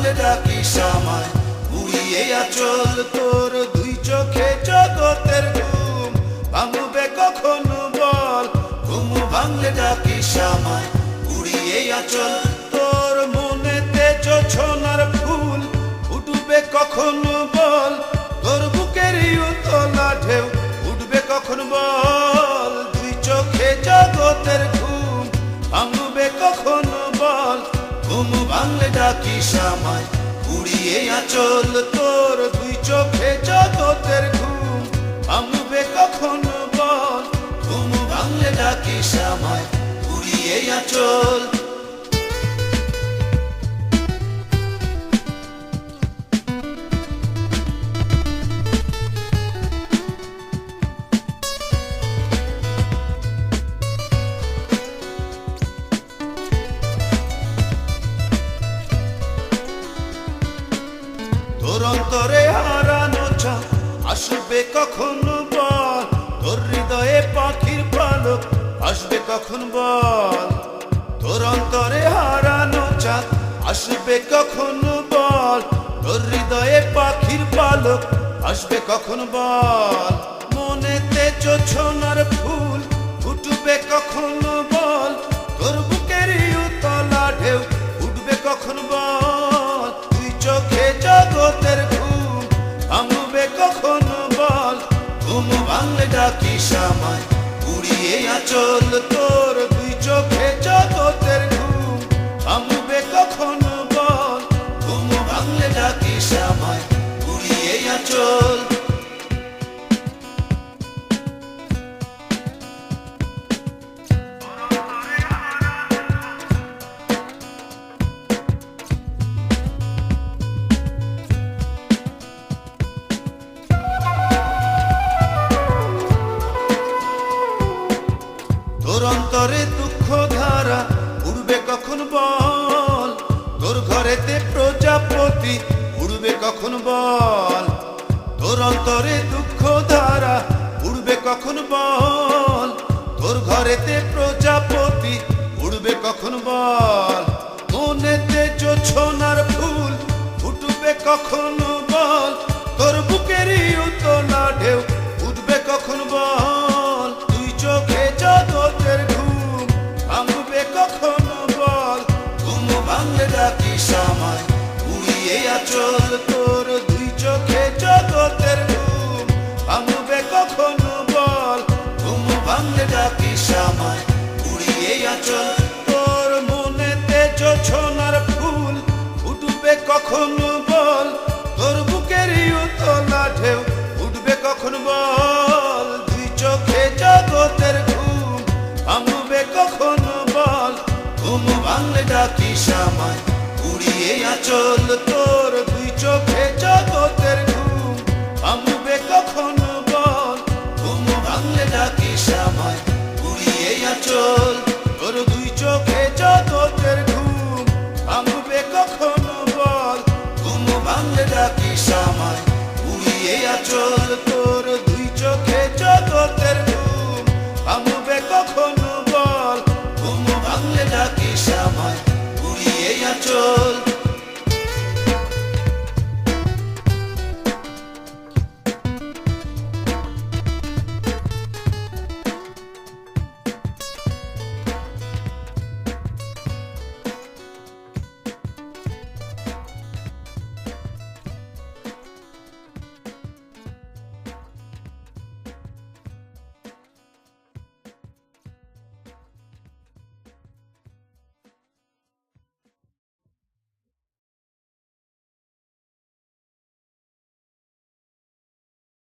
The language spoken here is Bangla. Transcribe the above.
ভাঙলে ডাকিস আমায়, উড়িয়ে আঁচল তোর দুই চোখে জগতের ঘুম ভাঙবে কখন বল, ঘুম ভাঙলে ডাকিস আমায়, উড়িয়ে আঁচল তোর মনেতে জোছনার ফুল উঠবে কখন বল, তোর বুকেরই উতলা ঢেউ উঠবে কখন বল, দুই চোখে জগতের ঘুম ভাঙবে কখন বল, ঘুম ভাঙলে ডাকিস আমায়, উড়িয়ে আঁচল তোর দুই চোখে জগতের ঘুম ভাঙবে কখন বল, ঘুম ভাঙলে ডাকিস আমায়, উড়িয়ে আঁচল। তোর অন্তরে হারানো চাঁদ আসবে কখন বল, তোর হৃদয়ে পাখির পালক আসবে কখন বল, তোর অন্তরে হারানো চাঁদ আসবে কখন বল, তোর হৃদয়ে পাখির পালক আসবে কখন বল, মনেতে জোছনার ফুল ফুটবে কখন বল, তোর বুকেরই উতলা ঢেউ উঠবে কখন বল, তুই চোখে জগতের ঘুম ভাঙবে কখন বল, ঘুম ভাঙলে ডাকিস আমায়, উড়িয়ে আঁচল তোর দুই চোখে জগতের ঘুম ভাঙবে কখন বল, ঘুম ভাঙলে ডাকিস আমায়, উড়িয়ে আঁচল। তোর অন্তরে দুঃখ ধারা উড়বে কখন বল, তোর ঘরেতে প্রজাপতি উড়বে কখন বল, তোর অন্তরে দুঃখ ধারা উড়বে কখন বল, তোর ঘরেতে প্রজাপতি উড়বে কখন বল, মনেতে জোছনার ফুল ফুটবে কখন বল, তোর বুকেরই উতলা ঢেউ উঠবে কখন বল, তুই চোখে জগতের ঘুম ভাঙবে কখন বল, ঘুম ভাঙলে ডাকিস আমায়, উড়িয়ে আঁচল তোর দুই চোখে জগতের ঘুম ভাঙবে কখন বল, ঘুম ভাঙলে ডাকিস আমায়, উড়িয়ে আঁচল তোর মনেতে জোছনার ফুল উঠবে কখন বল, তোর বুকেরই উতলা ঢেউ উঠবে কখন বল, দুই চোখে জগতের ঘুম ভাঙবে কখন বল, ঘুম ভাঙলে ডাকিস আমায়, উড়িয়ে আঁচল তোর দুই চোখে জগতের ঘুম ভাঙবে কখন বল, ঘুম ভাঙলে ডাকিস আমায়, উড়িয়ে আঁচল তোর দুই চোখে জগতের ঘুম ভাঙবে কখন বল, ঘুম ভাঙলে ডাকিস আমায়, উড়িয়ে আঁচল তোর দুই চোখে জগতের ঘুম ভাঙবে কখন বল, ঘুম ভাঙলে ডাকিস আমায়, উড়িয়ে আঁচল।